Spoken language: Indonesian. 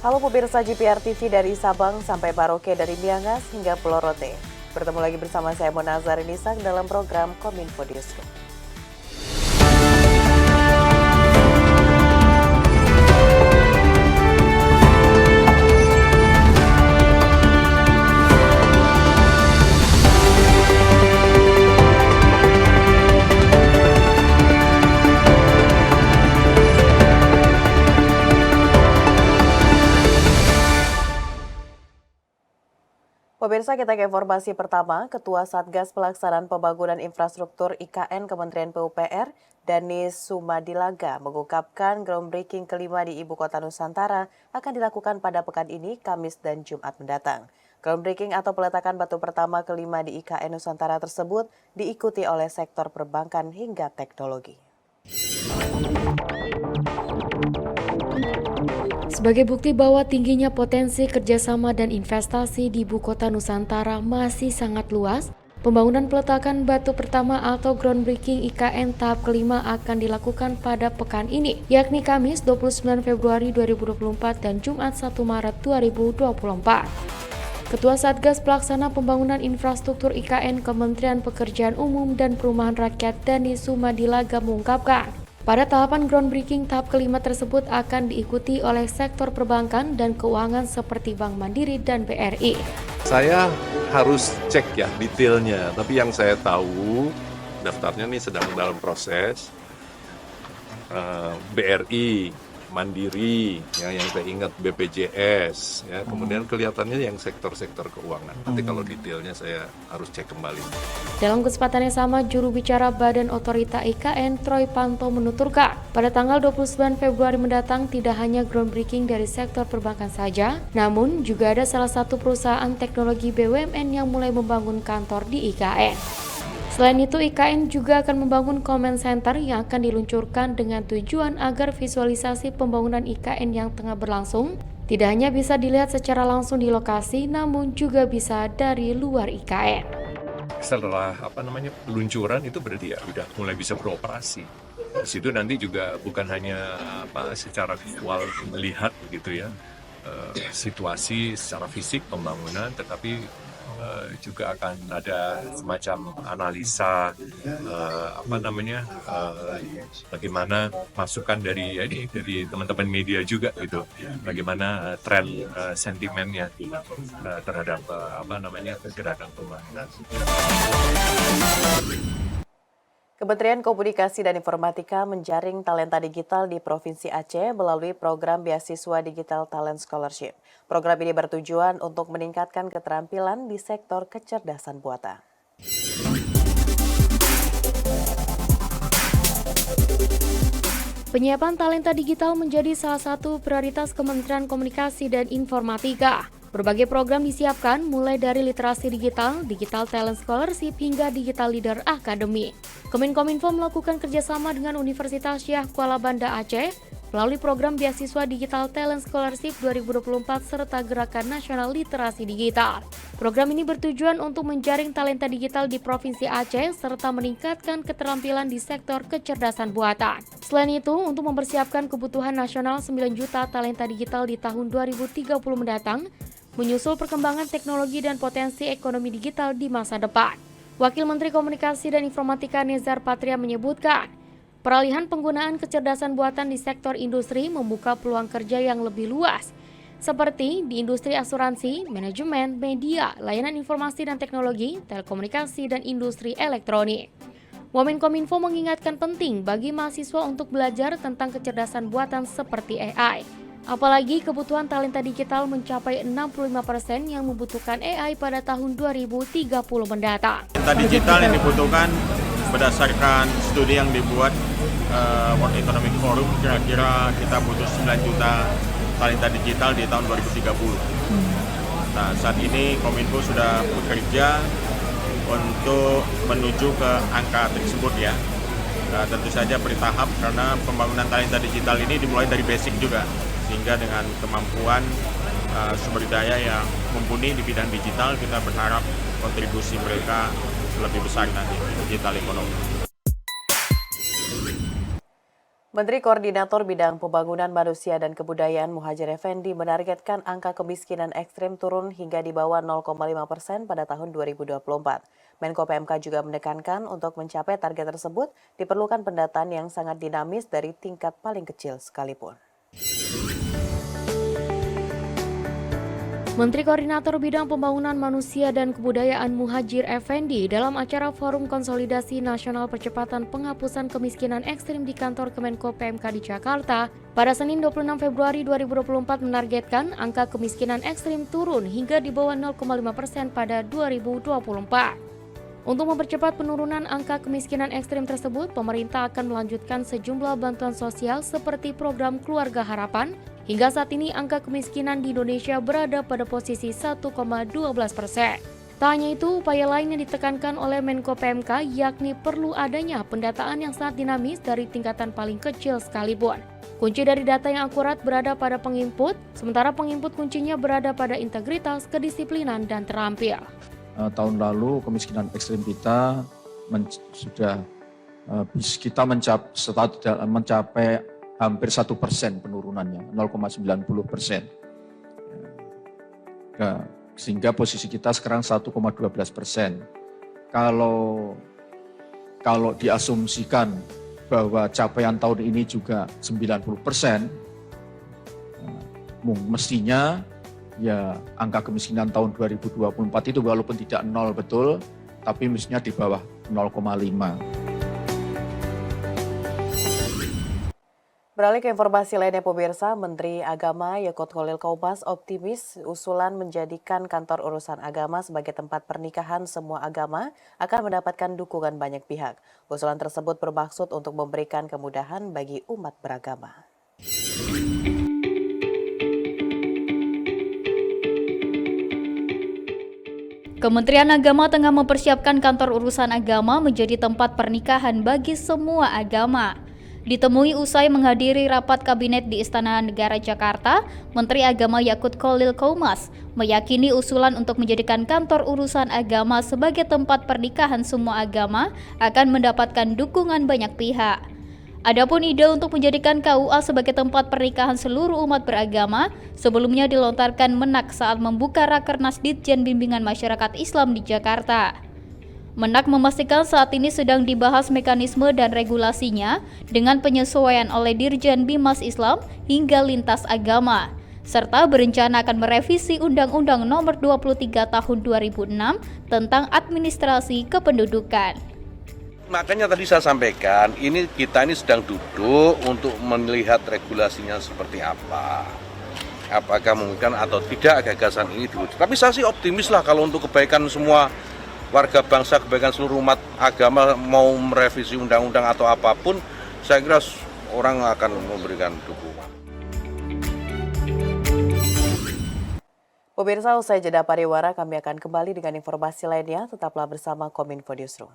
Halo pemirsa GPR TV dari Sabang sampai Maroke dari Miangas hingga Pulau Rote. Bertemu lagi bersama saya Mona Zarinisak dalam program Kominfo Newsroom. Pemirsa, kita ke informasi pertama. Ketua Satgas Pelaksanaan Pembangunan Infrastruktur IKN Kementerian PUPR, Danis Sumadilaga, mengungkapkan groundbreaking kelima di Ibu Kota Nusantara akan dilakukan pada pekan ini, Kamis dan Jumat mendatang. Groundbreaking atau peletakan batu pertama kelima di IKN Nusantara tersebut diikuti oleh sektor perbankan hingga teknologi. Sebagai bukti bahwa tingginya potensi kerjasama dan investasi di Ibu Kota Nusantara masih sangat luas, pembangunan peletakan batu pertama atau groundbreaking IKN tahap kelima akan dilakukan pada pekan ini, yakni Kamis 29 Februari 2024 dan Jumat 1 Maret 2024. Ketua Satgas Pelaksana Pembangunan Infrastruktur IKN Kementerian Pekerjaan Umum dan Perumahan Rakyat Danis Sumadilaga mengungkapkan, pada tahapan groundbreaking tahap kelima tersebut akan diikuti oleh sektor perbankan dan keuangan seperti Bank Mandiri dan BRI. Saya harus cek ya detailnya, tapi yang saya tahu daftarnya nih sedang dalam proses. BRI, Mandiri, ya, yang saya ingat BPJS, ya, kemudian kelihatannya yang sektor-sektor keuangan. Nanti kalau detailnya saya harus cek kembali. Dalam kesempatan yang sama, juru bicara Badan Otorita IKN Troy Panto menuturkan, pada tanggal 29 Februari mendatang tidak hanya groundbreaking dari sektor perbankan saja, namun juga ada salah satu perusahaan teknologi BUMN yang mulai membangun kantor di IKN. Selain itu, IKN juga akan membangun comment center yang akan diluncurkan dengan tujuan agar visualisasi pembangunan IKN yang tengah berlangsung tidak hanya bisa dilihat secara langsung di lokasi, namun juga bisa dari luar IKN. Setelah peluncuran itu berarti ya udah mulai bisa beroperasi. Di situ nanti juga bukan hanya secara visual melihat begitu ya situasi secara fisik pembangunan, tetapi juga akan ada semacam analisa bagaimana masukan dari teman-teman media juga gitu, bagaimana tren sentimennya terhadap gerakan pembangunan. Kementerian Komunikasi dan Informatika menjaring talenta digital di Provinsi Aceh melalui program Beasiswa Digital Talent Scholarship. Program ini bertujuan untuk meningkatkan keterampilan di sektor kecerdasan buatan. Penyiapan talenta digital menjadi salah satu prioritas Kementerian Komunikasi dan Informatika. Berbagai program disiapkan mulai dari literasi digital, digital talent scholarship hingga digital leader academy. Kemenkominfo melakukan kerjasama dengan Universitas Syah Kuala Banda Aceh melalui program Beasiswa Digital Talent Scholarship 2024 serta Gerakan Nasional Literasi Digital. Program ini bertujuan untuk menjaring talenta digital di Provinsi Aceh serta meningkatkan keterampilan di sektor kecerdasan buatan. Selain itu, untuk mempersiapkan kebutuhan nasional 9 juta talenta digital di tahun 2030 mendatang, menyusul perkembangan teknologi dan potensi ekonomi digital di masa depan. Wakil Menteri Komunikasi dan Informatika Nezar Patria menyebutkan, peralihan penggunaan kecerdasan buatan di sektor industri membuka peluang kerja yang lebih luas, seperti di industri asuransi, manajemen, media, layanan informasi dan teknologi, telekomunikasi, dan industri elektronik. Wamenkominfo mengingatkan penting bagi mahasiswa untuk belajar tentang kecerdasan buatan seperti AI. Apalagi kebutuhan talenta digital mencapai 65% yang membutuhkan AI pada tahun 2030 mendatang. Talenta digital yang dibutuhkan berdasarkan studi yang dibuat World Economic Forum, kira-kira kita butuh 9 juta talenta digital di tahun 2030. Nah, saat ini Kominfo sudah bekerja untuk menuju ke angka tersebut ya. Tentu saja bertahap karena pembangunan talenta digital ini dimulai dari basic juga, sehingga dengan kemampuan sumber daya yang mumpuni di bidang digital, kita berharap kontribusi mereka lebih besar nanti di digital ekonomi. Menteri Koordinator Bidang Pembangunan Manusia dan Kebudayaan Muhadjir Effendi menargetkan angka kemiskinan ekstrim turun hingga di bawah 0,5% pada tahun 2024. Menko PMK juga menekankan untuk mencapai target tersebut diperlukan pendataan yang sangat dinamis dari tingkat paling kecil sekalipun. Menteri Koordinator Bidang Pembangunan Manusia dan Kebudayaan Muhadjir Effendi dalam acara Forum Konsolidasi Nasional Percepatan Penghapusan Kemiskinan Ekstrim di kantor Kemenko PMK di Jakarta pada Senin 26 Februari 2024 menargetkan angka kemiskinan ekstrim turun hingga di bawah 0,5% pada 2024. Untuk mempercepat penurunan angka kemiskinan ekstrim tersebut, pemerintah akan melanjutkan sejumlah bantuan sosial seperti program Keluarga Harapan. Hingga saat ini angka kemiskinan di Indonesia berada pada posisi 1,12%. Tak hanya itu, upaya lain yang ditekankan oleh Menko PMK yakni perlu adanya pendataan yang sangat dinamis dari tingkatan paling kecil sekalipun. Kunci dari data yang akurat berada pada penginput, sementara penginput kuncinya berada pada integritas, kedisiplinan, dan terampil. Tahun lalu kemiskinan ekstrim kita kita mencapai hampir 1% penurunannya, 0,90%. Nah, sehingga posisi kita sekarang 1,12%. Kalau diasumsikan bahwa capaian tahun ini juga 90%, mestinya ya angka kemiskinan tahun 2024 itu walaupun tidak 0 betul, tapi mestinya di bawah 0,5. Beralih ke informasi lainnya pemirsa, Menteri Agama Yakut Khalil Komas optimis usulan menjadikan kantor urusan agama sebagai tempat pernikahan semua agama akan mendapatkan dukungan banyak pihak. Usulan tersebut bermaksud untuk memberikan kemudahan bagi umat beragama. Kementerian Agama tengah mempersiapkan kantor urusan agama menjadi tempat pernikahan bagi semua agama. Ditemui usai menghadiri rapat kabinet di Istana Negara Jakarta, Menteri Agama Yakut Khalil Komas meyakini usulan untuk menjadikan kantor urusan agama sebagai tempat pernikahan semua agama akan mendapatkan dukungan banyak pihak. Adapun ide untuk menjadikan KUA sebagai tempat pernikahan seluruh umat beragama sebelumnya dilontarkan Menak saat membuka Rakernas Ditjen Bimbingan Masyarakat Islam di Jakarta. Menak memastikan saat ini sedang dibahas mekanisme dan regulasinya dengan penyesuaian oleh Dirjen Bimas Islam hingga lintas agama, serta berencana akan merevisi Undang-Undang Nomor 23 Tahun 2006 tentang administrasi kependudukan. Makanya tadi saya sampaikan, kita sedang duduk untuk melihat regulasinya seperti apa. Apakah mungkin atau tidak gagasan ini diwujudkan. Tapi saya sih optimis lah kalau untuk kebaikan semua warga bangsa, kebaikan seluruh umat agama mau merevisi undang-undang atau apapun, saya kira orang akan memberikan dukungan. Pemirsa, usai jeda pariwara kami akan kembali dengan informasi lainnya. Tetaplah bersama Kominfo Newsroom.